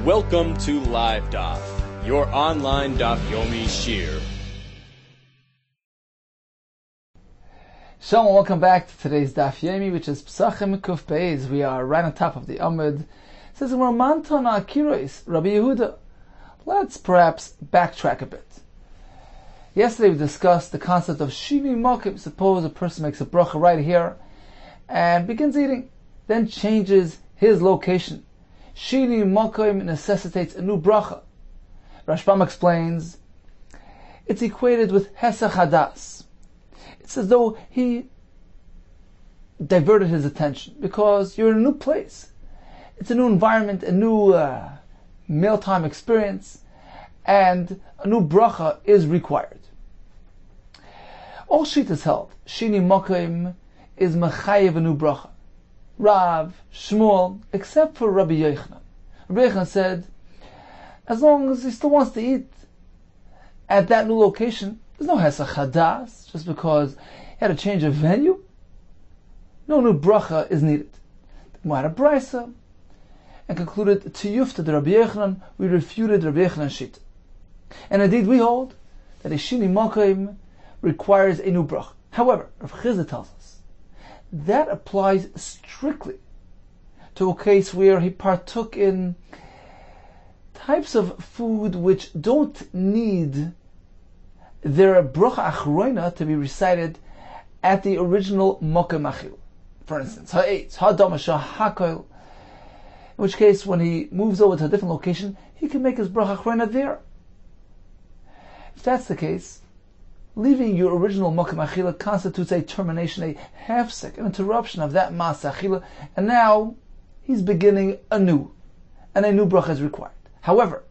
Welcome to Live Daf, your online Daf Yomi Shir. Shalom, welcome back to today's Daf Yomi, which is Pesachim Kuf Beis. We are right on top of the Amud. It says, Mantana Akirois, Rabbi Yehuda. Let's perhaps backtrack a bit. Yesterday we discussed the concept of Shini Mokim. Suppose a person makes a bracha right here and begins eating, then changes his location. Shini Mokim necessitates a new bracha. Rashbam explains, it's equated with Hesach Hadas. It's as though he diverted his attention because you're in a new place. It's a new environment, a new mealtime experience, and a new bracha is required. All Shittas held, Shini Mokim is Mechayev a new bracha. Rav, Shmuel, except for Rabbi Yehuda. Rabbi Yehuda said, as long as he still wants to eat at that new location, there's no Hesach Hadas, just because he had a change of venue. No new bracha is needed. We had a brisa and concluded to Yufta the Rabbi Yehuda, we refuted Rabbi Yechonan's shita. And indeed we hold that a Shini Mokim requires a new bracha. However, Rav Chizda tells us that applies strictly to a case where he partook in types of food which don't need their bracha achroina to be recited at the original mokem achil. For instance, ha'etz, ha'damasha, ha'koil. In which case, when he moves over to a different location, he can make his bracha achroina there. If that's the case, leaving your original mokem achila constitutes a termination, a half-sek, an interruption of that mas achila, and now he's beginning anew, and a new bracha is required. However,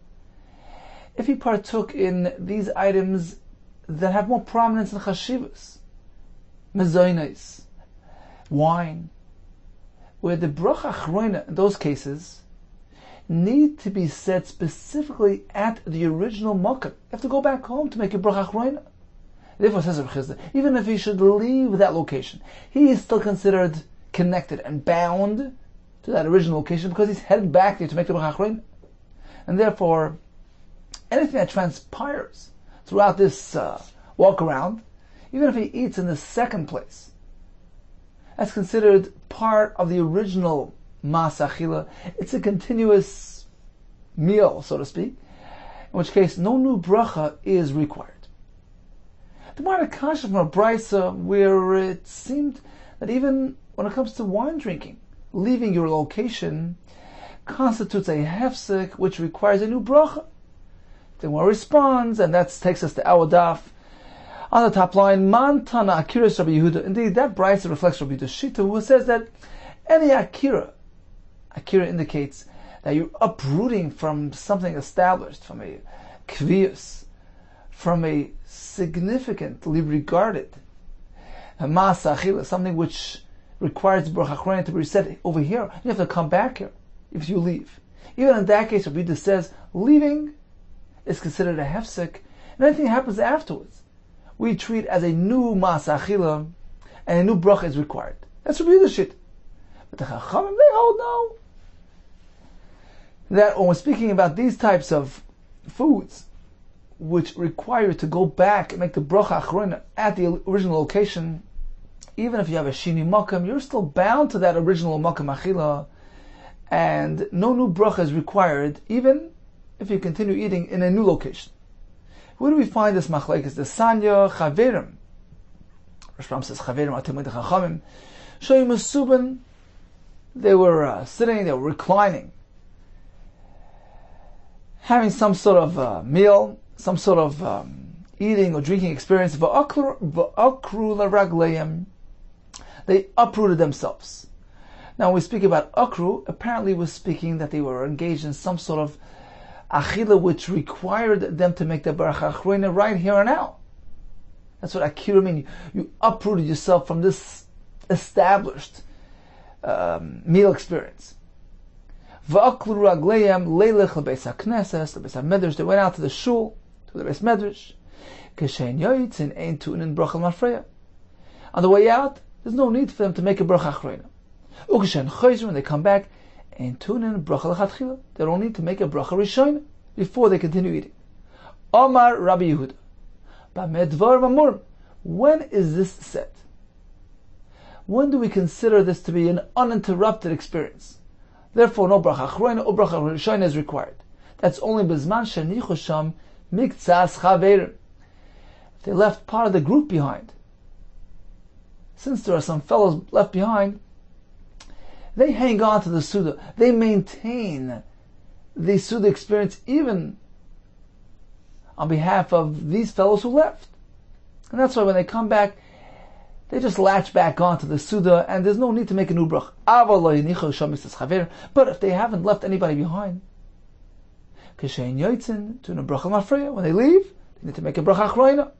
if he partook in these items that have more prominence in chashivas, mezonos, wine, where the bracha achroina in those cases need to be said specifically at the original mokem. You have to go back home to make a bracha achroina. Therefore, says Rav Chizda, even if he should leave that location, he is still considered connected and bound to that original location because he's headed back there to make the bracha achroina. And therefore, anything that transpires throughout this walk around, even if he eats in the second place, that's considered part of the original mas achila. It's a continuous meal, so to speak, in which case no new bracha is required. The Gemara Kasha from a brisa where it seemed that even when it comes to wine drinking, leaving your location constitutes a hefsek which requires a new bracha. The Gemara responds, and that takes us to our daf. On the top line, Mantana Akiras Rabbi Yehuda. Indeed, that brisa reflects Rabbi Yehuda Shita, who says that any akira indicates that you're uprooting from something established, from a kvius, from a significantly regarded mas achila, something which requires bracha achroina to be said over here. You have to come back here if you leave. Even in that case, Rabbi Yehuda says leaving is considered a hefsek, and anything happens afterwards, we treat as a new mas achila, and a new bracha is required. That's Rabbi Yehuda's shit. But the Chachamim, they hold no. That when we're speaking about these types of foods, which require you to go back and make the bracha achroina at the original location, even if you have a shini mokem, you're still bound to that original mokem achila, and no new bracha is required, even if you continue eating in a new location. Where do we find this machlekes? The Sanya Chaverim. Rashbam says Chaverim atimid chachamim. Shoyim Suban. They were sitting, they were reclining, having some sort of meal, some sort of eating or drinking experience. V'akru l'ragleim. They uprooted themselves. Now, when we speak about akru, apparently we're speaking that they were engaged in some sort of achila which required them to make the bracha achroina right here and now. That's what akira means. You uprooted yourself from this established meal experience. V'aklu ragleim leilech l'beis hakneses, l'beis hamedrash. They went out to the shul, to the beis medrash. K'shein yoyitzin ein tu'nin bracha l'mafreya. On the way out, there's no need for them to make a bracha achroina. Uk'shen chayzru, when they come back, and tunin bracha lechatchila. They don't need to make a bracha rishon before they continue eating. Omar Rabbi Yehuda, b'medvar mamurim. When is this said? When do we consider this to be an uninterrupted experience? Therefore, no bracha achroina or bracha rishon is required. That's only bezman shenichu sham miktzas chaverim. If they left part of the group behind, since there are some fellows left behind, they hang on to the Suda. They maintain the Suda experience even on behalf of these fellows who left. And that's why when they come back, they just latch back onto the Suda, and there's no need to make a new brach. But if they haven't left anybody behind, when they leave, they need to make a bracha achroina.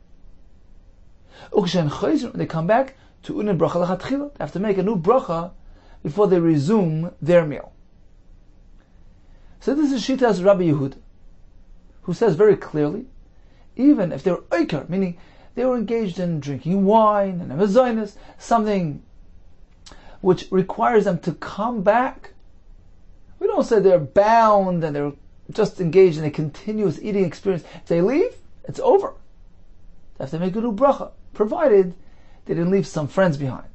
When they come back, to unin bracha lechatchila, they have to make a new bracha before they resume their meal. So this is Shita's Rabbi Yehuda, who says very clearly, even if they were oiker, meaning they were engaged in drinking wine and a mezainis, something which requires them to come back. We don't say they're bound and they're just engaged in a continuous eating experience. If they leave, it's over. They have to make a new bracha, provided they didn't leave some friends behind.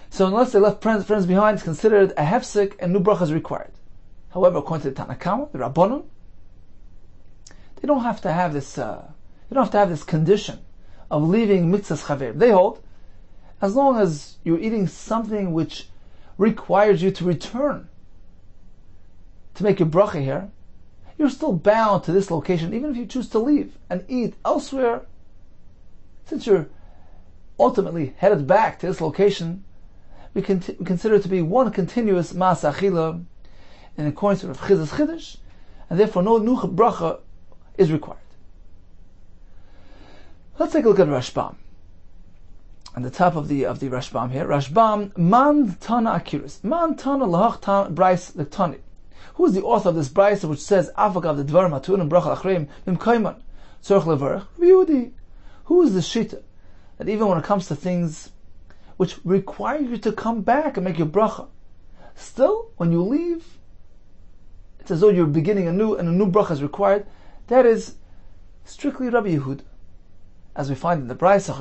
So unless they left friends behind, it's considered a hefsek and new bracha is required. However, according to the Tanakama, the Rabbanon, they don't have to have this. You don't have to have this condition of leaving mitzvahs chaver. They hold, as long as you're eating something which requires you to return to make your bracha here, you're still bound to this location, even if you choose to leave and eat elsewhere. Since you're ultimately headed back to this location, we consider it to be one continuous ma'aseh achila in accordance to Rav Chiz's Chiddush, and therefore no new bracha is required. Let's take a look at Rashbam. On the top of the Rashbam here, Rashbam man tana akiris, man tana lahach tan brais lektani. Who is the author of this brais which says afagav the dvarim atun and bracha achreim b'mkayman tzorch levarach? Rabbi Yehudi. Who is the shita that even when it comes to things which require you to come back and make your bracha, still when you leave, it's as though you're beginning anew and a new bracha is required? That is strictly Rabbi Yehuda, as we find in the Brayso,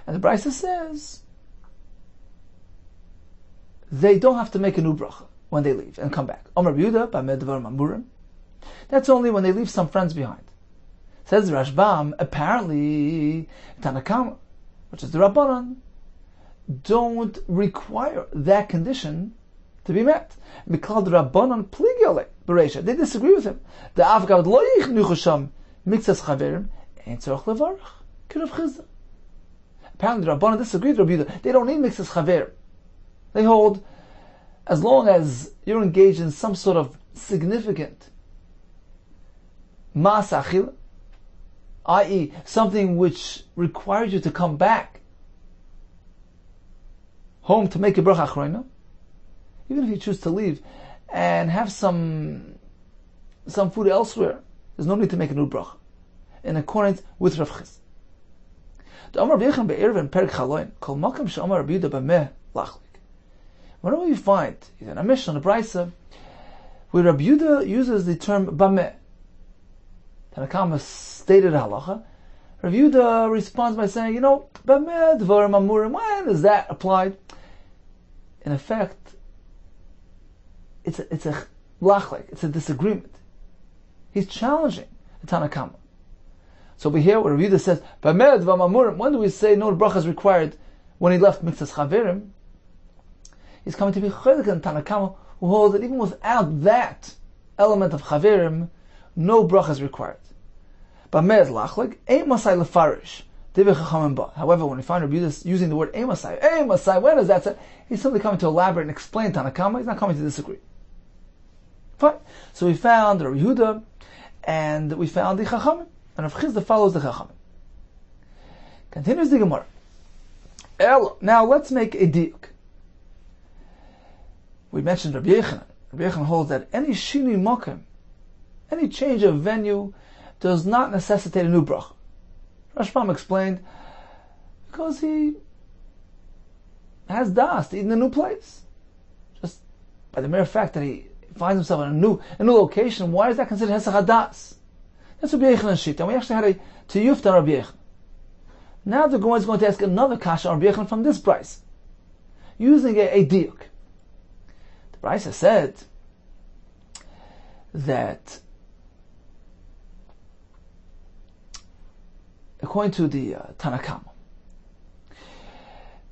and the Brayso says they don't have to make a new bracha when they leave and come back. That's only when they leave some friends behind. Says Rashbam, apparently Tanakama, which is the Rabbanan, don't require that condition to be met. They disagree with him. Apparently the Rabbanan disagree with Rabbi Yehuda. They don't need mixes chaver. They hold, as long as you're engaged in some sort of significant ma'aseh achila, i.e. something which requires you to come back home to make a bracha achroina, even if you choose to leave and have some food elsewhere, there's no need to make a new bracha, in accordance with Rav Chiz. Whenever you find either in a Mishnah or a Brayso where Rabbi Yehuda uses the term bameh, Tanakama stated halacha, Rabbi Yehuda responds by saying, bameh dvarim amurim, when is that applied? In effect, it's a lachlik, it's a disagreement. He's challenging the Tanakama. So we hear what Rabbi Yehuda says, bameh dvarim amurim, when do we say no bracha is required when he left mitzvahs chaverim? He's coming to be chaylik in Tanakama, who holds that even without that element of chaverim, no bracha is required. Bameh is lachlik, ein masai lefarish. However, when we find Rabbi Yehuda using the word Masai, when is that said? He's simply coming to elaborate and explain Tanakama. He's not coming to disagree. Fine. So we found Rabbi Yehuda, and we found the Chachamim, and Rav Chizda follows the Chachamim. Continues the Gemara. Now let's make a diuk. We mentioned Rabbi Yechanan. Rabbi Yechanan holds that any shini mokem, any change of venue, does not necessitate a new bracha. Rashbam explained, Because he has das to eat in a new place. Just by the mere fact that he finds himself in a new location, why is that considered hesach hadas? That's Rabbi Yehuda's shita, and we actually had a tiyufta Rabbi Yehuda. Now the Gemara is going to ask another kasha on Rabbi Yehuda from this price, using a diuk. The price has said that according to the Tanakama,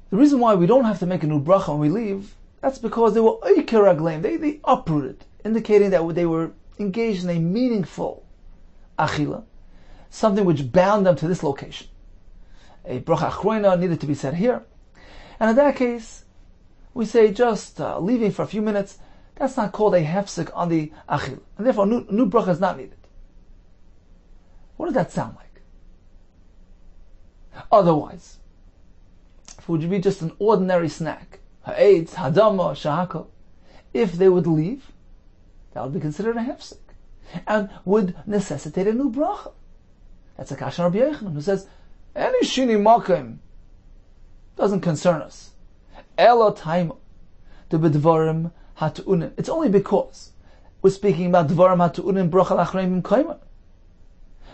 the reason why we don't have to make a new bracha when we leave, that's because they were oiker ragleim, they uprooted, indicating that they were engaged in a meaningful achila, something which bound them to this location. A bracha achroina needed to be said here. And in that case, we say just leaving for a few minutes, that's not called a hefsek on the achila. And therefore, new bracha is not needed. What does that sound like? Otherwise, if it would be just an ordinary snack, ha'etz, hadama, shahako, if they would leave, that would be considered a hefsek, and would necessitate a new bracha. That's a kasha Rabbi Yehuda, who says, any shini makim doesn't concern us. Elo taima, the bedvarim hatu'unim. It's only because we're speaking about dvarim hatu'unim bracha lachreim kaiman.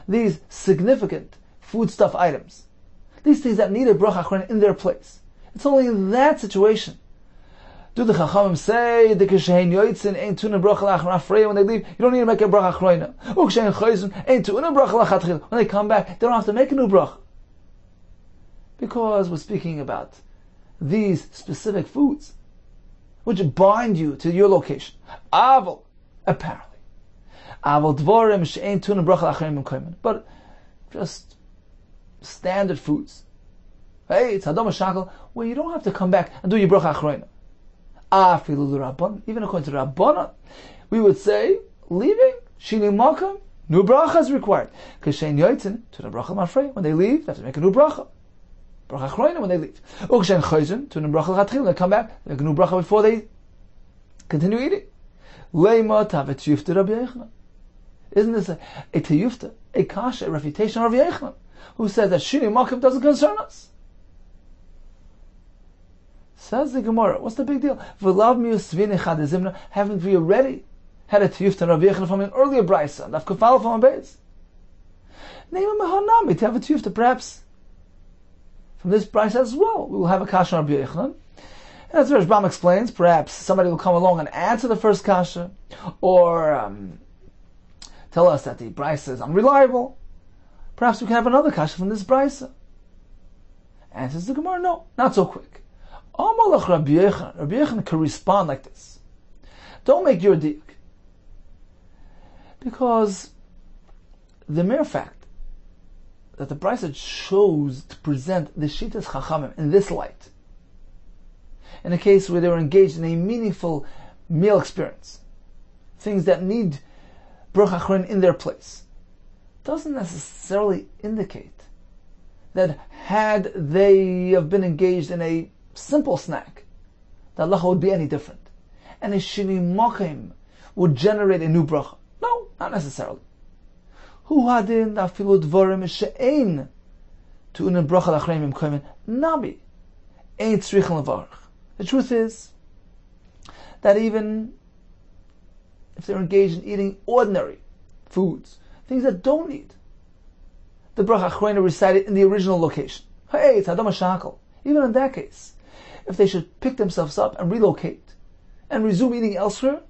These significant foodstuff items, these things that need a bracha achroina in their place. It's only in that situation. Do the Chachamim say the kishein yoitzin ain't tuna bracha lachreim when they leave? You don't need to make a bracha achroina. Ukshein chayzin ain't tuna bracha lachatchil. When they come back, they don't have to make a new bracha, because we're speaking about these specific foods which bind you to your location. Aval, apparently. Aval dvorim she'ein tuna bracha lachreim kaiman. But just standard foods. Hey, it's hadam shakal, where you don't have to come back and do your bracha achroina. Afilu l'rabban, even according to Rabbanan, we would say, leaving, shini makam, new bracha is required. Kishein yoitzin, to the bracha mafrei, when they leave, they have to make a new bracha. Bracha achroina when they leave. Ukshen chayzin, to the bracha l'chatchil, they come back, they make a new bracha before they continue eating. Leima tavet tiyufta Rabbi Yehuda. Isn't this a tiyufta, a kasha, a refutation of Rabbi Yehuda, who says that shini makam doesn't concern us? Says the Gemara, what's the big deal? Haven't we already had a tiyufta Rabbi Yehuda from an earlier brisa, and Kufal from a base? Name him a to have a tiyufta, perhaps from this brisa as well. We will have a kasha on Rabbi Yehuda. And as Rashbam explains, perhaps somebody will come along and answer the first kasha, or tell us that the brisa is unreliable. Perhaps we can have another kasha from this brisa. Answers the Gemara, no, not so quick. Amalach Rabbi Yehuda can respond like this. Don't make your diuk, because the mere fact that the brisa chose to present the shitas chachamim in this light, in a case where they were engaged in a meaningful meal experience, things that need bracha achroina in their place, doesn't necessarily indicate that had they have been engaged in a simple snack, the halacha would be any different, and a shini makim would generate a new bracha. No, not necessarily. Hu hadin afilu dvarim she'ein to unen bracha lachreim kaimen nabi ain't tzrichen levarach. The truth is that even if they're engaged in eating ordinary foods, things that don't need the bracha achroina recited in the original location, hey, it's hadam shakal. Even in that case, if they should pick themselves up and relocate and resume eating elsewhere,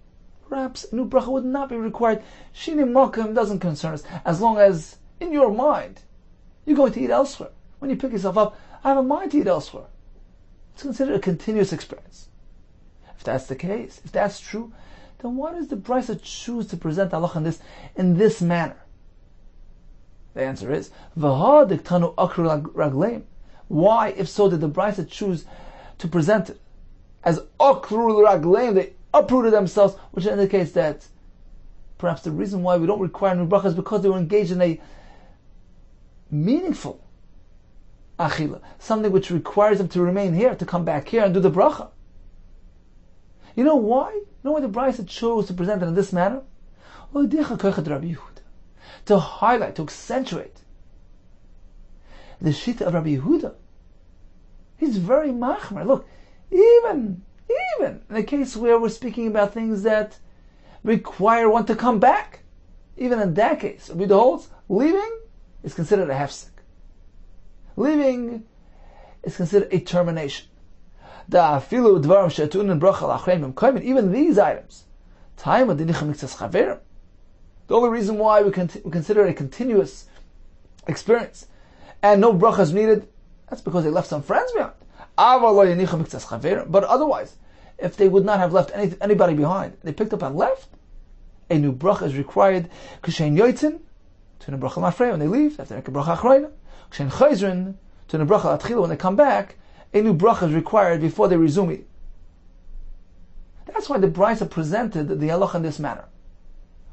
perhaps a new bracha would not be required. Shini makam doesn't concern us, as long as in your mind you're going to eat elsewhere. When you pick yourself up, I have a mind to eat elsewhere. It's considered a continuous experience. If that's the case, if that's true, then why does the brisa choose to present halacha in this manner? The answer is, V'ha diktanu akru ragleim. Why, if so, did the brisa choose to present it as akru ragleim? They uprooted themselves, which indicates that perhaps the reason why we don't require new bracha is because they were engaged in a meaningful achila, something which requires them to remain here, to come back here and do the bracha. You know why? You know why the brisa chose to present it in this manner? To highlight, to accentuate the shita of Rabbi Yehuda, He's very machmer. Look, even in a case where we're speaking about things that require one to come back, even in that case, Rabbi Yehuda holds, leaving is considered a hefsek. Leaving is considered a termination. Even these items, the only reason why we consider it a continuous experience and no bracha is needed, that's because they left some friends behind. But otherwise, if they would not have left anybody behind, they picked up and left, a new bracha is required. When they leave, they have to make a bracha achrayna. When they come back, a new bracha is required before they resume eating. That's why the Brisa presented the halacha in this manner.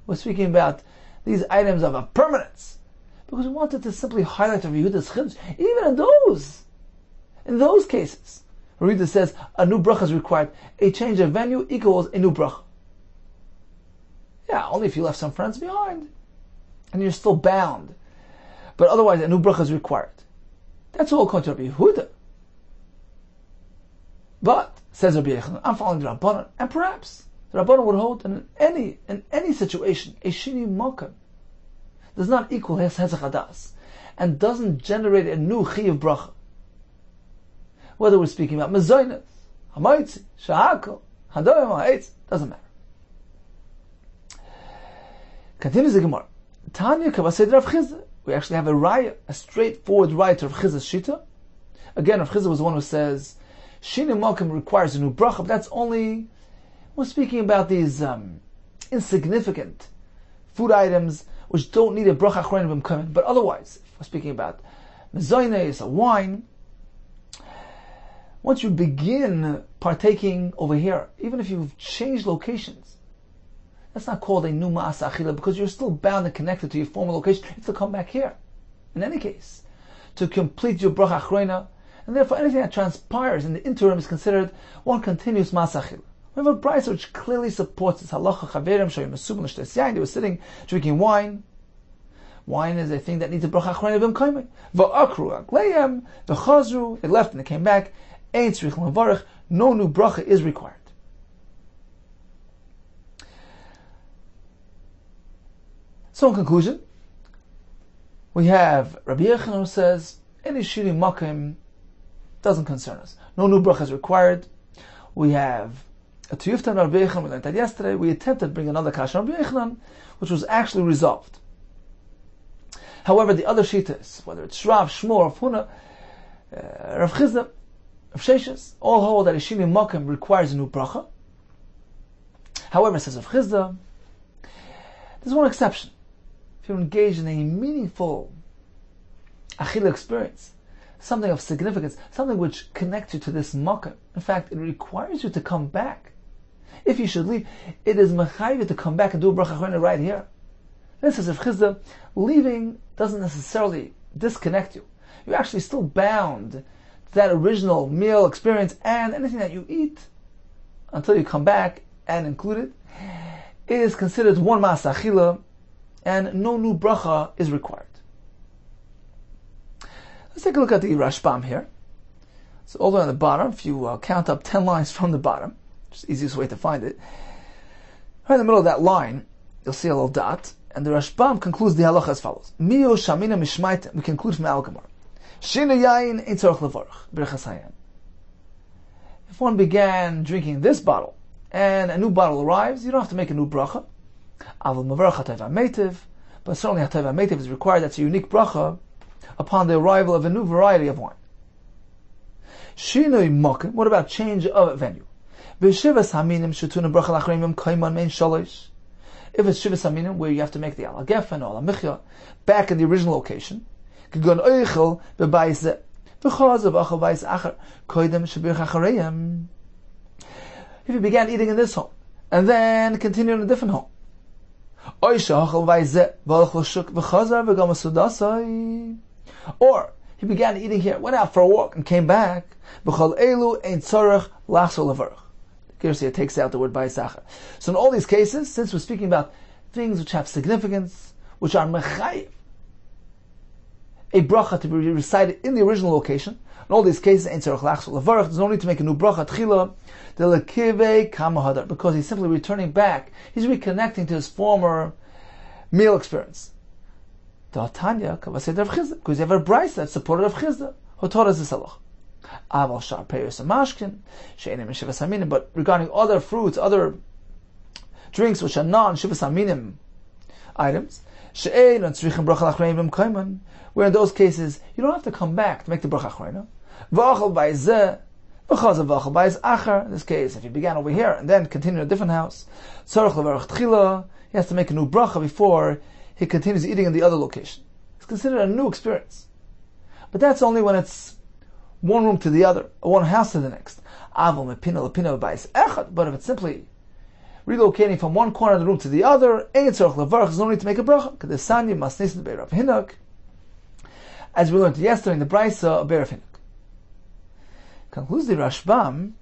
We're speaking about these items of a permanence, because we wanted to simply highlight Rabbi Yehuda's chiddush. Even in those cases, Rabbi Yehuda says a new bracha is required. A change of venue equals a new bracha. Yeah, only if you left some friends behind, and you're still bound. But otherwise, a new bracha is required. That's all according to Rabbi Yehuda. But, says Rabbi Yehuda, I'm following the Rabbanon, and perhaps the Rabbanon would hold in any situation, a shini makam does not equal his hezach hadas, and doesn't generate a new chiyuv bracha. Whether we're speaking about mezainas, hamaitzi, shahakol, hadoyim, ha'etz, doesn't matter. Continues the Gemara. Tanya kabased Rav Chizah. We actually have a raya, a straightforward raya to Rav Chizah's shita. Again, Rav Chizah was the one who says shini malkim requires a new bracha, but that's only, we're speaking about these insignificant food items which don't need a bracha achrayna b'mkamin. But otherwise, if we're speaking about mezainis, a wine, once you begin partaking over here, even if you've changed locations, that's not called a new ma'asa achila, because you're still bound and connected to your former location. You have to come back here, in any case, to complete your bracha achrayna, and therefore anything that transpires in the interim is considered one continuous ma'asa achila. We have a brisa which clearly supports this halacha. Chaverim shoyim mesubin l'shtes yain. They were sitting drinking wine. Wine is a thing that needs a bracha achrayna b'mkaimei. Va'akru agleihem v'chazru. They left and they came back. Ein tzrich l'varich. No new bracha is required. So in conclusion, we have Rabbi Yehuda who says any shiri makim doesn't concern us. No new bracha is required. We have a Tiyuftan Rabbi Yehuda, we learned that yesterday. We attempted to bring another kasha Rabbi Yehuda, which was actually resolved. However, the other shitas, whether it's Rav, Shmuel, Rav Huna, Rav Chizda, Rav Sheshes, all hold that a shiri makim requires a new bracha. However, says Rav Chizda, there's one exception. If you're engaged in a meaningful achila experience, something of significance, something which connects you to this makkah. In fact, it requires you to come back. If you should leave, it is mechayiv to come back and do a bracha achrayna right here. This is Rav Chizda. Leaving doesn't necessarily disconnect you. You're actually still bound to that original meal experience, and anything that you eat until you come back and include it is considered one ma'asa achila, and no new bracha is required. Let's take a look at the Rashbam here. So all the way on the bottom, if you count up 10 lines from the bottom, which is the easiest way to find it, right in the middle of that line, you'll see a little dot, and the Rashbam concludes the halacha as follows. Mio shamina mishmaita, we conclude from the Al-Gemara. Shina yayin ein tzorach levarach, b'rechas hayam. If one began drinking this bottle, and a new bottle arrives, you don't have to make a new bracha. But certainly hatayva meitiv is required. That's a unique bracha upon the arrival of a new variety of wine. Shinoi mokim. What about change of venue? If it's shivas haminim where you have to make the alagefen or alamichya back in the original location, if you began eating in this home and then continued in a different home, or he began eating here, went out for a walk and came back, Kirsia takes out the word ba'isachar. So in all these cases, since we're speaking about things which have significance, which are mechayiv, a bracha to be recited in the original location. In all these cases, there's no need to make a new bracha tchila, because he's simply returning back. He's reconnecting to his former meal experience. Because you have a brayso that supported Rav Chizda, who taught us this halach. But regarding other fruits, other drinks which are non-shivas aminim items, where in those cases you don't have to come back to make the bracha achrona. In this case, if you began over here and then continue in a different house, he has to make a new bracha before he continues eating in the other location. It's considered a new experience. But that's only when it's one room to the other, or one house to the next. But if it's simply relocating from one corner of the room to the other, there's no need to make a bracha. As we learned yesterday in the brayso of Rav Hinok. Concludes the Rashbam.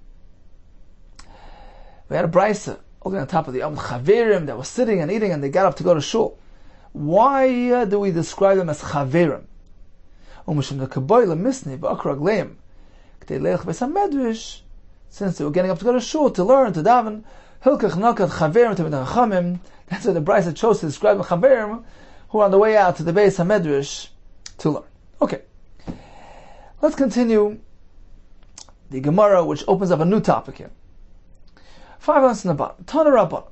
We had a brayso holding on top of the chaverim that was sitting and eating, and they got up to go to shul. Why do we describe them as chaverim? Since they were getting up to go to shul to learn, to daven, that's why the brayso chose to describe the chaverim who are on the way out to the Beis HaMedrash to learn. Okay, let's continue the Gemara, which opens up a new topic here. 5 lines in the bottom. Tana Rabban.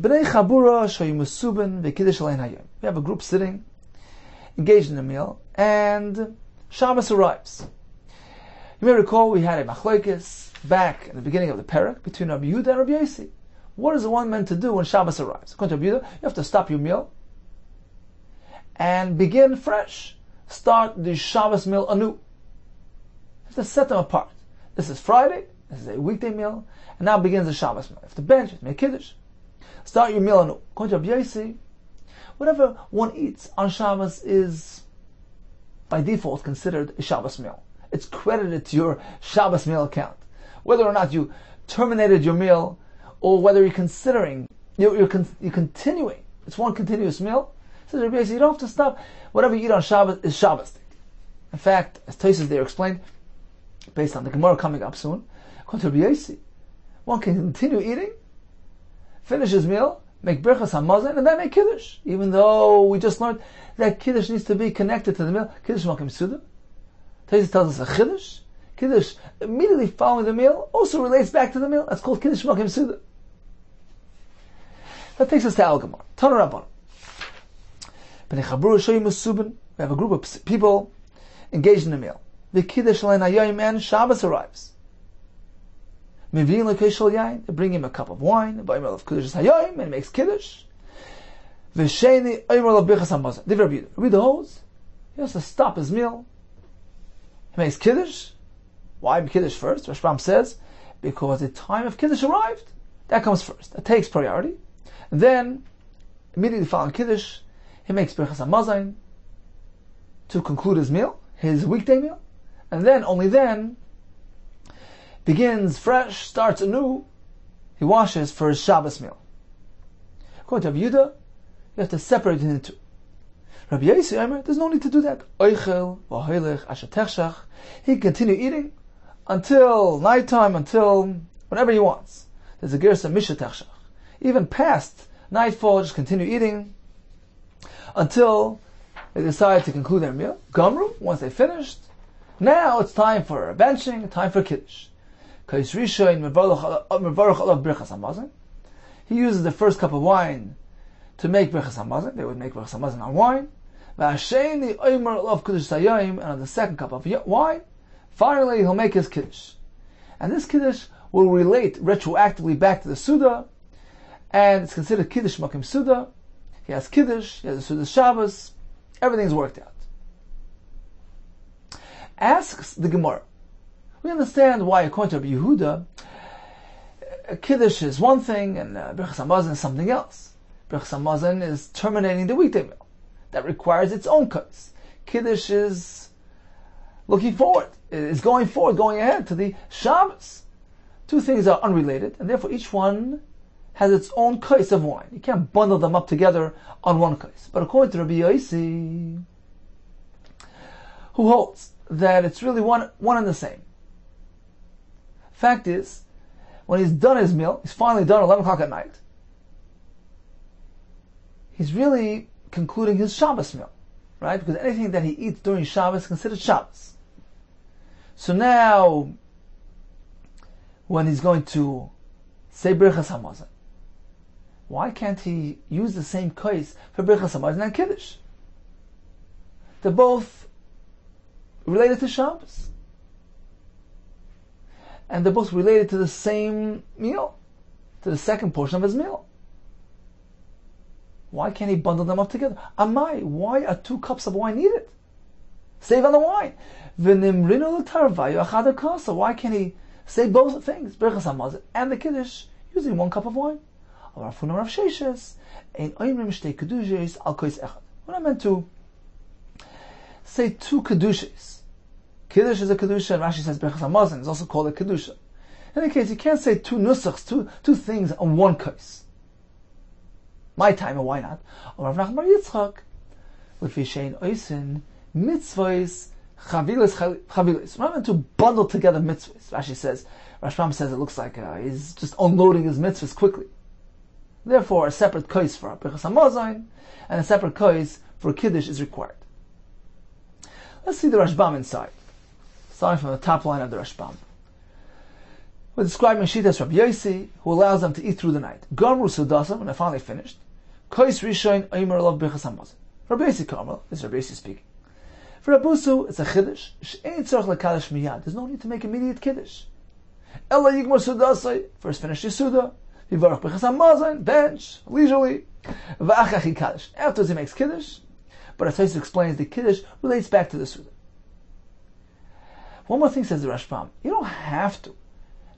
B'nei Chabura shayimusubin v'kiddush alein hayom. We have a group sitting, engaged in a meal, and Shabbos arrives. You may recall we had a machlokes back in the beginning of the parak between Rabbi Yehuda and Rabbi Yossi. What is the one meant to do when Shabbos arrives? According to Rabbi Yehuda, you have to stop your meal and begin fresh. Start the Shabbos meal anew. You have to set them apart. This is Friday, this is a weekday meal, and now begins the Shabbos meal. You have to bench, you have to make kiddush. Start your meal anew. According to Rabbi Yossi, whatever one eats on Shabbos is, by default, considered a Shabbos meal. It's credited to your Shabbos meal account. Whether or not you terminated your meal, or whether you're considering, you're continuing, it's one continuous meal. So Rabbi Yossi, you don't have to stop. Whatever you eat on Shabbos is Shabbos. In fact, as Tosfos there explained, based on the Gemara coming up soon, according to Rabbi Yossi, one can continue eating, finish his meal, make berachas hamazon, and then make kiddush. Even though we just learned that kiddush needs to be connected to the meal. Kiddush makim suda. Tosfos tells us a kiddush. Kiddush immediately following the meal also relates back to the meal. That's called kiddush makim suda. That takes us to Al Gemara. Tana Rabban. We have a group of people engaged in a meal. The kiddush alein hayom, and Shabbos arrives. They bring him a cup of wine, and he makes kiddush. Read the holds. He has to stop his meal. He makes kiddush. Why kiddush first? Rashbam says, because the time of kiddush arrived. That comes first. That takes priority. And then, immediately following kiddush, he makes berachas hamazon to conclude his meal, his weekday meal, and then, only then, begins fresh, starts anew, he washes for his Shabbos meal. According to Rabbi Yehuda, you have to separate it into two. Rabbi Yossi, there's no need to do that. He can continue eating until nighttime, until whenever he wants. There's a gersa misha techshach. Even past nightfall, just continue eating until they decide to conclude their meal. Gomru, once they finished, now it's time for benching, time for kiddush. He uses the first cup of wine to make berachas hamazon. They would make berachas hamazon on wine. And on the second cup of wine, finally he'll make his kiddush. And this kiddush will relate retroactively back to the Suda, and it's considered kiddush makim Suda. He has kiddush, he has the Suda Shabbos, everything's worked out. Asks the Gemara, we understand why, according to Rabbi Yehuda, kiddush is one thing and berachas hamazon is something else. Berachas hamazon is terminating the weekday meal. That requires its own cuts. Kiddush is looking forward, is going forward, going ahead to the Shabbos. Two things are unrelated, and therefore each one has its own kais of wine. You can't bundle them up together on one kais. But according to Rabbi Yossi, who holds that it's really one and the same. Fact is, when he's done his meal, he's finally done 11 o'clock at night, he's really concluding his Shabbos meal, right? Because anything that he eats during Shabbos is considered Shabbos. So now, when he's going to say Birchas Hamazon, why can't he use the same kais for Birchas Hamazon and Kiddush? They're both related to Shabbos. And they're both related to the same meal, to the second portion of his meal. Why can't he bundle them up together? Amai, why are 2 cups of wine needed? Save on the wine. Why can't he say both things, Birchas Hamazon and the Kiddush, using 1 cup of wine? We're not meant to say 2 Kedushas. Kiddush is a Kedusha, and Rashi says Birchas Hamazon is also called a Kedusha. In any case, you can't say 2 nusachs, two things on 1 kais. My time, and why not? Or Rav Nachman Yitzchak, with Vishain Oisin, mitzvahs, chavilis. We're not meant to bundle together mitzvahs. Rashi says, Rashbam says it looks like he's just unloading his mitzvahs quickly. Therefore, a separate kais for Birchas Hamazon and a separate kais for Kiddush is required. Let's see the Rashbam inside. Starting from the top line of the Rashbam. We're describing Shitas Rabbi Yossi, who allows them to eat through the night. Gamru Sudasam, when they're finally finished. Kais Rishon Omer Lov Birchas Hamazon. Rabbi Yossi Karmel, this is Rabbi Yossi speaking. For Rabusu, it's a Chiddush. She'ein tzorach lekadish miyad. There's no need to make immediate Kiddush. Ella Yigmar Sudasai, first finish your Suda. Yivarach Birchas Hamazon, bench, leisurely. V'achach Kaddish. Afterwards he makes Kiddush. But as Tosfos explains, the Kiddush relates back to the Suda. One more thing, says the Rashbam. You don't have to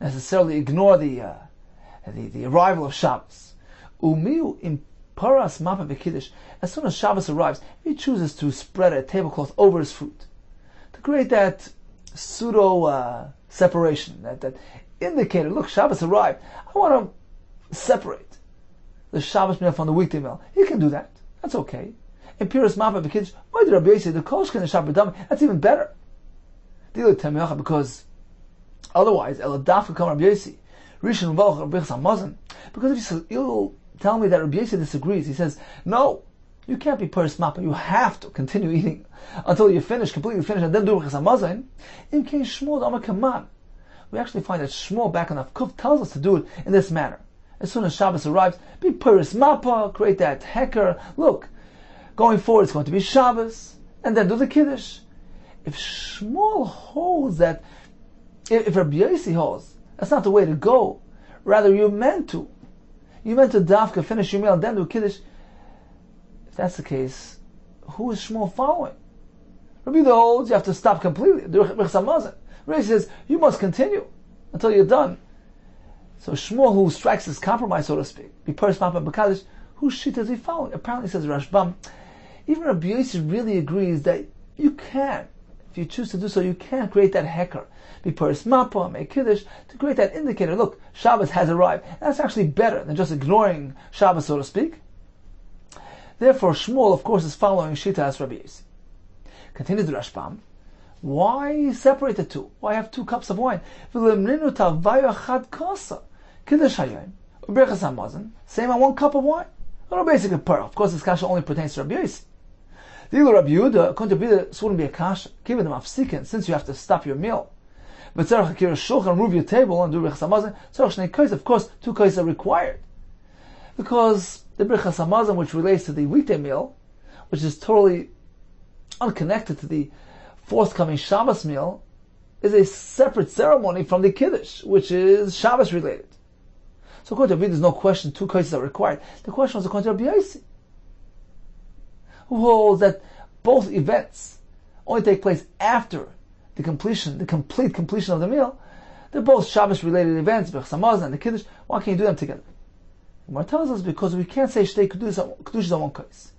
necessarily ignore the arrival of Shabbos. Umiu in paras mapa v'kiddush. As soon as Shabbos arrives, he chooses to spread a tablecloth over his food to create that pseudo separation, that indicator. Look, Shabbos arrived. I want to separate the Shabbos meal from the weekday meal. He can do that. That's okay. In paras mapa v'kiddush, why did Rabbi Yossi the koshkin the Shabbat dami? That's even better. Because otherwise, Eladaf will come Rabbi Yossi, Rishon V'Alch Birchas Hamazon. Because if you'll tell me that Rabbi Yossi disagrees, he says, no, you can't be Paris Mapa. You have to continue eating until you finish, completely finish, and then do Birchas Hamazon. In case Shmuel Amar Kaman, we actually find that Shmuel back on Kuf tells us to do it in this manner. As soon as Shabbos arrives, be Paris Mapa, create that hecker. Look, going forward, it's going to be Shabbos, and then do the Kiddush. If Shmuel holds that, if Rabbi Yossi holds, that's not the way to go. Rather, you're meant to dafka, finish your meal, and then do Kiddush. If that's the case, who is Shmuel following? Rabbi Yehuda holds you have to stop completely. Birchas Hamazon. Rabbi Yossi says you must continue until you're done. So Shmuel, who strikes this compromise, so to speak, be Paris Mapa B'Kaddish, whose shit is he following? Apparently, says Rashbam, even Rabbi Yossi really agrees that you can. If you choose to do so, you can create that hecker. Be Paris Mapa, make Kiddush, to create that indicator. Look, Shabbos has arrived. That's actually better than just ignoring Shabbos, so to speak. Therefore, Shmuel, of course, is following Shitas Rabbi Yossi. Continues the Rashbam. Why separate the two? Why have 2 cups of wine? Kiddush hayom, Birchas Hamazon, same on 1 cup of wine. Or basically per. Of course, this kasha only pertains to Rabbi Yossi. The Rabbi Yehuda, according to Rabbi Yehuda, this wouldn't be a kasha. Given them afsikin, since you have to stop your meal. But tzarech akir shulchan, move your table and do Birchas Hamazon. Tzarech shnei kais, of course, 2 kais are required. Because the Birchas Hamazon, which relates to the weekday meal, which is totally unconnected to the forthcoming Shabbos meal, is a separate ceremony from the Kiddush, which is Shabbos related. So according to Rabbi Yehuda, there's no question 2 kaises are required. The question was according to Rabbi Yossi, who holds that both events only take place after the complete completion of the meal. They're both Shabbos related events, Birchas Hamazon and the Kiddush. Why can't you do them together? The Gemara tells us because we can't say Shtei Kedushas on 1 kais.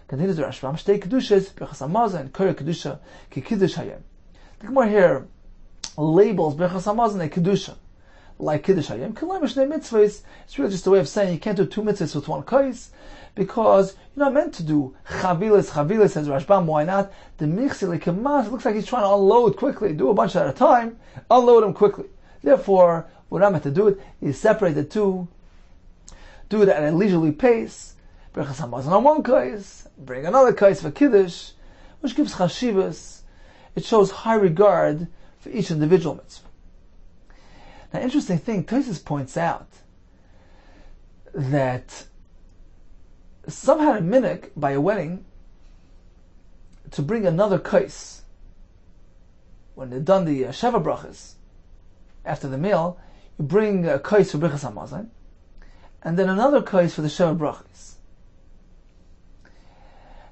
Continues the Rashbam, Shtei Kedushas, Birchas Hamazon, and Korah Kedusha, Ki Kiddush Hayom. The Gemara here labels Birchas Hamazon a Kedusha, like Kiddush Hayom. Kilay Mishnei Mitzvahs, it's really just a way of saying you can't do two mitzvahs with one kais, because you're not meant to do chavilas, says Rashbam. Why not? The michsi lekamas, it looks like he's trying to unload quickly. Do a bunch at a time, unload them quickly. Therefore, what I'm meant to do it is separate the two, do it at a leisurely pace, Berachas Hamazon on one kais, bring another kais for Kiddush, which gives chashivas. It shows high regard for each individual mitzvah. Now, interesting thing, Tosfos points out that some had a minhag by a wedding to bring another kais. When they've done the Sheva brachas, after the meal, you bring a kais for Berachas Hamazon, and then another kais for the Sheva brachas.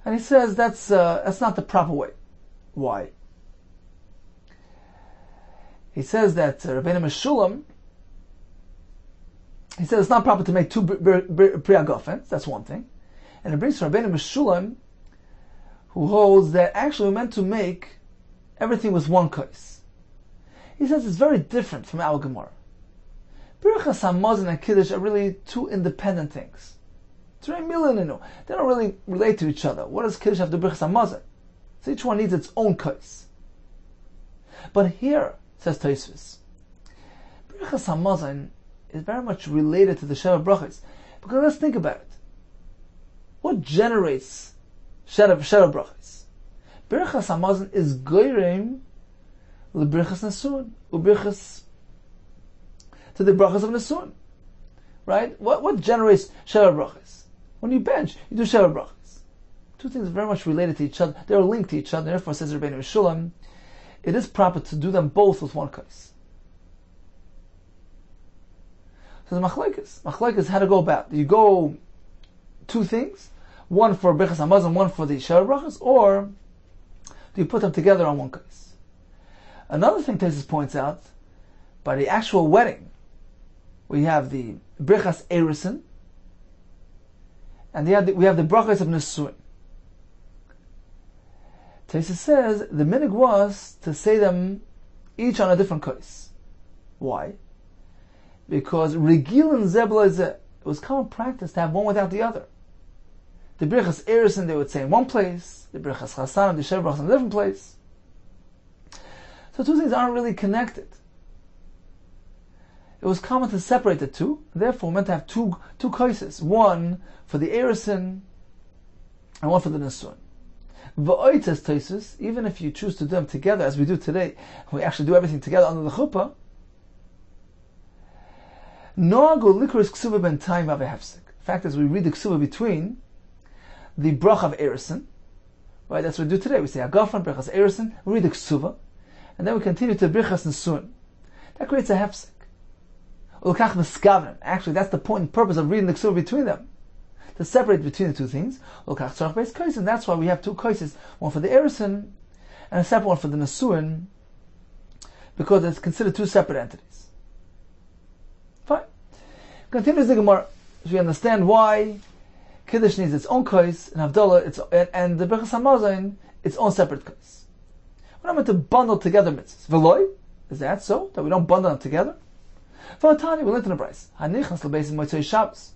And he says that's not the proper way. Why? He says that Rabbeinu Meshulam, he says it's not proper to make two priagofens. That's one thing. And it brings Rabbeinu Meshulam, who holds that actually we're meant to make everything with one kais. He says it's very different from our Gemara. Berachas Hamazon and Kiddush are really two independent things. They don't really relate to each other. What does Kiddush have to do with Berachas Hamazon? So each one needs its own kais. But here, says Tosfos, Berachas Hamazon is very much related to the Sheva brachas, because let's think about it. What generates Sheva brachas? Berachas Hamazon is goyrem leberachas nesuin, uberachas to the brachas of nesuin, right? What generates Sheva brachas? When you bench, you do Sheva brachas. Two things are very much related to each other. They are linked to each other. Therefore, says Rabbeinu Meshulam, it is proper to do them both with one kais. So the machlekes, how to go about. You go two things, one for Berachas Hamazon, one for the Sheva brachas, or do you put them together on one kais? Another thing Tosfos points out, by the actual wedding, we have the Berachas Erusin, and we have the brachas of Nesuin. Tosfos says the minhag was to say them each on a different kais. Why? Because regil and zebla, it was common practice to have one without the other. The Berachas Erusin they would say in one place, the Berachas Chasan and the Sheva brachas in a different place. So two things aren't really connected. It was common to separate the two, therefore meant to have two kaises, one for the Erusin and one for the Nesuin. V'oit, says Tosfos, even if you choose to do them together, as we do today, we actually do everything together under the chuppah. Noago likros ksuva ben time avehefsek. The fact is, we read the ksuva between the brach of Erusin, right? That's what we do today. We say Agafan, Berachas Erusin, we read the ksuva, and then we continue to Berachas Nesuin. That creates a hefsek. Ulkach miskavnen. Actually, that's the point and purpose of reading the ksuva between them, to separate between the two things. Ulkach tzarach beis kais, and that's why we have two kaises, one for the Erusin and a separate one for the Nesuin, because it's considered two separate entities. Fine. Continues the Gemara. So we understand why Kiddush needs its own kais, and Havdalah, and the Berachas Hamazon, its own separate kais. We're not meant to bundle together mitzvahs. V'loi, is that so? That we don't bundle them together? V'atani, we learned in the Bryce. Hanichnas l'beis motzei Shabbos.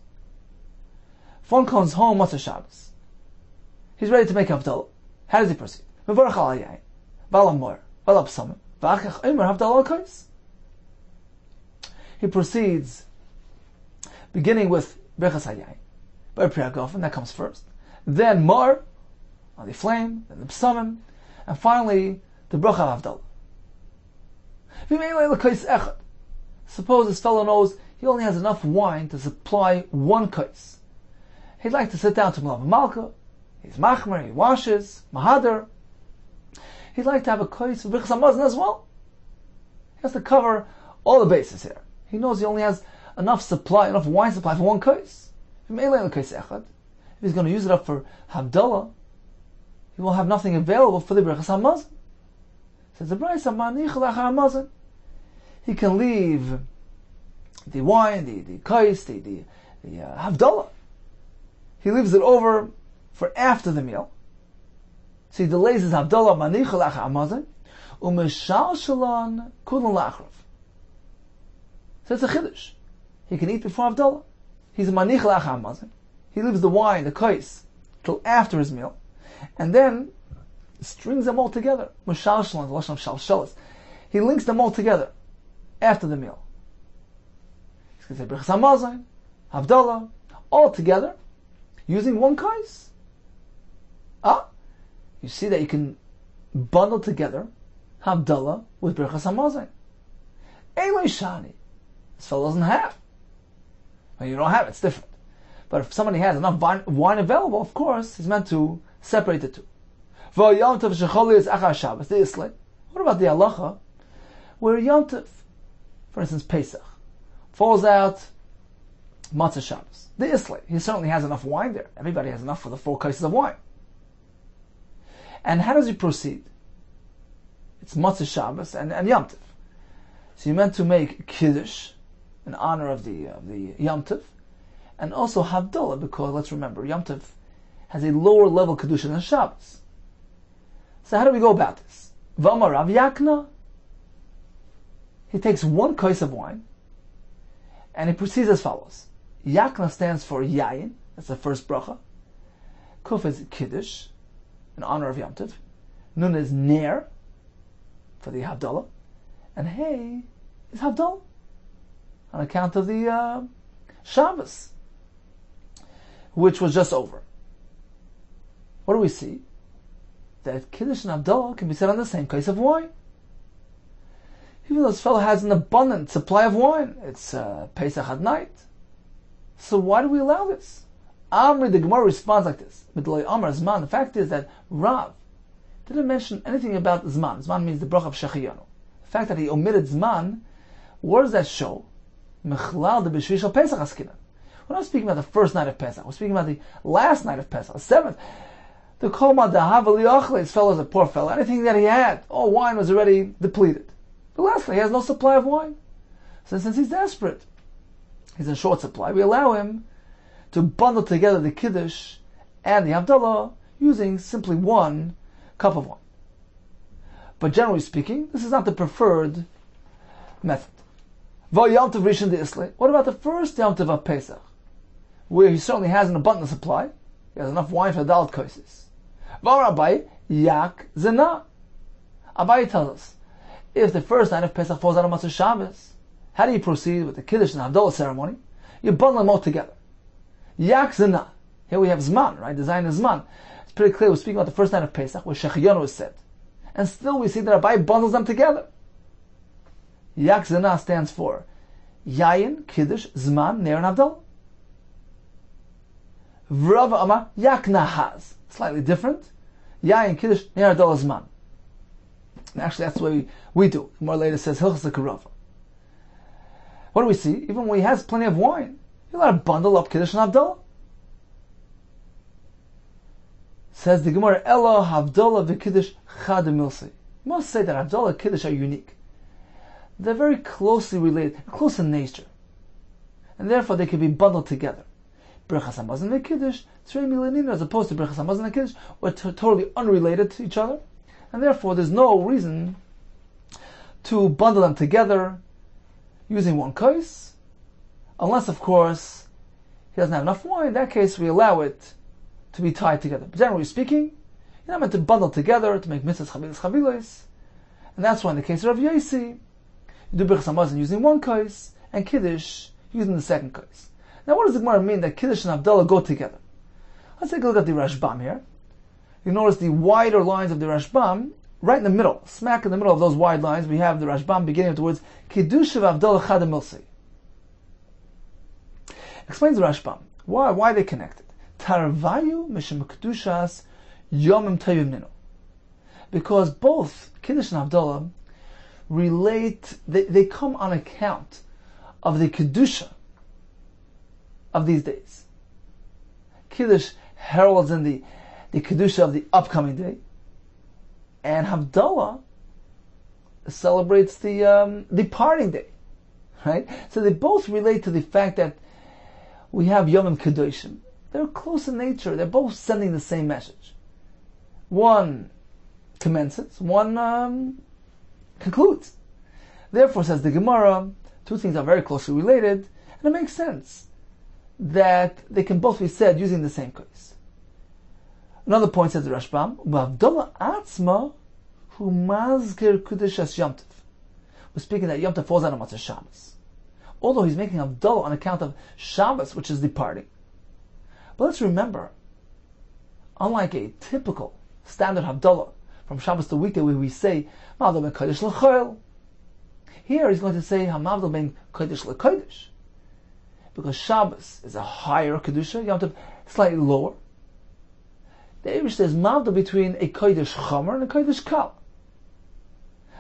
If one comes home Motzei Shabbos, he's ready to make Havdalah. How does he proceed? Mevorach al hayayin, v'al hamor, v'al hapsamim, v'achach omer Havdalah al kais. He proceeds, beginning with Berachas hayayin, by priagofen, that comes first. Then Mar, on the flame, then the psamim, and finally the bracha of Havdalah. Suppose this fellow knows he only has enough wine to supply one kais. He'd like to sit down to Malav Malka, he's machmer, he washes, mahadar. He'd like to have a kais of Berachas Hamazon as well. He has to cover all the bases here. He knows he only has enough wine supply for one kais. If he's going to use it up for Havdalah, he will have nothing available for the Berachas Hamazon. Says the Brayso, he can leave the wine, the kais, the Havdalah. He leaves it over for after the meal. So he delays his Havdalah, manicha lachar Hamazon, umeshal shalon kulan lachrav. So it's a chiddush. He can eat before Havdalah. He's a manich la'achar mazon. He leaves the wine, the kais, till after his meal, and then strings them all together. Mushalshalan, the lashon of shalshalas. He links them all together after the meal. He's going to say Birchas HaMazon, Havdalah, all together, using one kais. You see that you can bundle together Havdalah with Birchas HaMazon. Eloi Shani. This fellow doesn't have. When you don't have it, it's different. But if somebody has enough wine available, of course, he's meant to separate the two. What about the halacha where Yom Tov, for instance Pesach, falls out Matzah Shabbos? The Islay, he certainly has enough wine there. Everybody has enough for the 4 cases of wine. And how does he proceed? It's Matzah Shabbos and Yom Tov. So you meant to make Kiddush in honor of the Yom Tov, and also Havdalah, because let's remember, Yom Tov has a lower level Kedusha than Shabbos. So how do we go about this? V'amar Rav Yakna, he takes 1 kais of wine, and he proceeds as follows. Yakna stands for Yayin, that's the first bracha. Kuf is Kiddush, in honor of Yom Tov. Nun is Ner, for the Havdalah. And Hey is Havdalah, on account of the Shabbos, which was just over. What do we see? That Kiddush and Havdalah can be said on the same case of wine. Even though this fellow has an abundant supply of wine, it's Pesach at night. So why do we allow this? Amri, the Gemara responds like this. The fact is that Rav didn't mention anything about Zman. Zman means the bracha of Shechiyanu. The fact that he omitted Zman, where does that show? Mechlal de b'shvi shel Pesach askinan. We're not speaking about the first night of Pesach. We're speaking about the last night of Pesach, the 7th. The kol this fellow is a poor fellow. Anything that he had, all wine was already depleted. But lastly, he has no supply of wine. So since he's desperate, he's in short supply, we allow him to bundle together the Kiddush and the Havdalah using simply 1 cup of wine. But generally speaking, this is not the preferred method. What about the first Yom Tov of Pesach, where he certainly has an abundant supply? He has enough wine for the Dalet Kaisis. Abai Yak Zena. Abai tells us, if the first night of Pesach falls out of Matzah Shabbos, how do you proceed with the Kiddush and Havdalah ceremony? You bundle them all together. Yak Zena. Here we have Zman, right? The Zayin is Zman. It's pretty clear we're speaking about the first night of Pesach, where Shechiyanu is said. And still we see that Abai bundles them together. Yak Zena stands for Yayin, Kiddush, Zman, Ner, and Havdalah. Vrava Amar Yak Nahaz. Slightly different. Yayin, Kiddush, Ner, Havdalah, Zman. And actually that's the way we do. More later says Hilchas Karava. What do we see? Even when he has plenty of wine, you're allowed to bundle up Kiddush and Havdalah. Says the Gemara, Elo Havdalah v'Kiddush Chad Milsi. You must say that Havdalah and Kiddush are unique. They're very closely related, close in nature, and therefore they can be bundled together. Birchas HaMazon and Kiddush, Tzrei Milanina, as opposed to Birchas HaMazon and Kiddush, were totally unrelated to each other, and therefore there's no reason to bundle them together using 1 kais, unless of course he doesn't have enough wine. In that case, we allow it to be tied together. But generally speaking, you're not meant to bundle together to make mitzvahs chavilas, and that's why in the case of Rav Yossi, you do Birchas HaMazon using 1 kais and Kiddush using the 2nd kais. Now what does the Gemara mean that Kiddush and Havdalah go together? Let's take a look at the Rashbam here. You notice the wider lines of the Rashbam, right in the middle, smack in the middle of those wide lines, we have the Rashbam beginning with the words Kiddush of Havdalah Chad Milsi. Explains the Rashbam. Why are they connected? Tarvayu Mishem Kedushas Yomim Tayvim Nino. Because both Kiddush and Havdalah relate, they come on account of the Kedusha of these days. Kiddush heralds in the Kedusha of the upcoming day, and Havdalah celebrates the departing day, right? So they both relate to the fact that we have Yomim Kedoshim. They're close in nature, they're both sending the same message. One commences, one concludes. Therefore, says the Gemara, Two things are very closely related, and it makes sense that they can both be said using the same case. Another point says the Rashbam, "B'Havdalah atzma hu mazker kudeshas Yom Tov." We're speaking that Yom Tov falls out on Motzei Shabbos. Although he's making Havdalah on account of Shabbos, which is departing. But let's remember, unlike a typical standard Havdalah from Shabbos to weekday where we say Mavdal ben Kodesh l'Chol, here he's going to say Hamavdal ben Kodesh l'Kodesh, because Shabbos is a higher Kedusha, Yom Tov slightly lower. The Eibush says Mavdal between a Kodesh Chomer and a Kodesh Kal.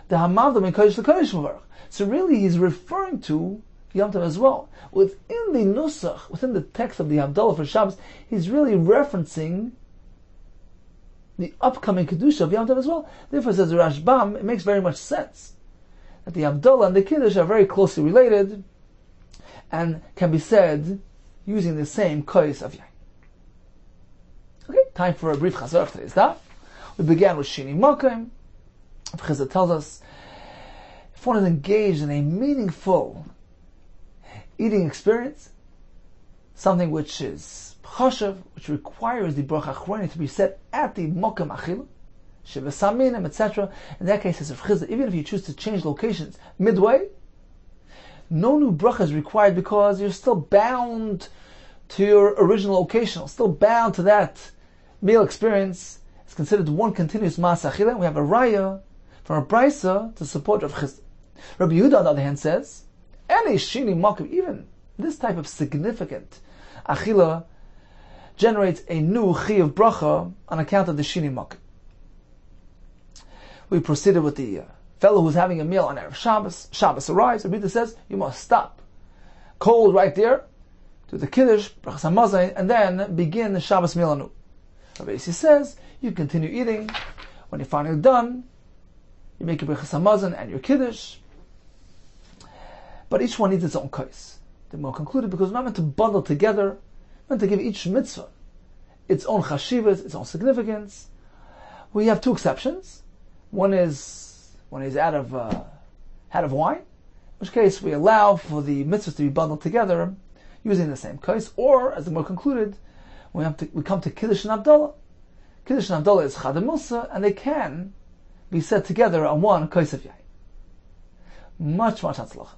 The Hamavdal ben Kodesh l'Kodesh Mavarach. So really he's referring to Yom Tov as well. Within the Nusach, within the text of the Havdalah for Shabbos, he's really referencing the upcoming Kedusha of Yom Tov as well. Therefore, says the Rashbam, it makes very much sense that the Havdalah and the Kiddush are very closely related and can be said using the same kois of Yain. Okay, time for a brief chazar of today's daf. We began with Shini Makim. Chazar tells us, if one is engaged in a meaningful eating experience, something which is chashav, which requires the bracha achroni to be said at the mokem achila, shevasaminim, etc. In that case, as Chizah, even if you choose to change locations midway, no new bracha is required because you're still bound to your original location, still bound to that meal experience. It's considered one continuous mas achila, and we have a raya from a brisa to support Rav Chizah. Rabbi Yehuda, on the other hand, says, any shini makim, even this type of significant achila, generates a new chi of bracha on account of the shini makim. We proceeded with the fellow who's having a meal on Erev Shabbos. Shabbos arrives. Rabbi Yehuda says, you must stop cold right there, do the kiddush, brachas hamazon, and then begin the Shabbos meal anew. Rabbi Yossi says, you continue eating. When you're finally done, you make your brachas hamazon and your kiddush. But each one needs its own kais. The more concluded, because we're not meant to bundle together, we're meant to give each mitzvah its own chashivas, its own significance. We have two exceptions. One is when he's out of wine, in which case we allow for the mitzvahs to be bundled together using the same kais. Or, as the more concluded, we come to Kiddush and Havdalah. Kiddush and Havdalah is Chad Musa, and they can be said together on one kais of yain. Much, much hatzlacha.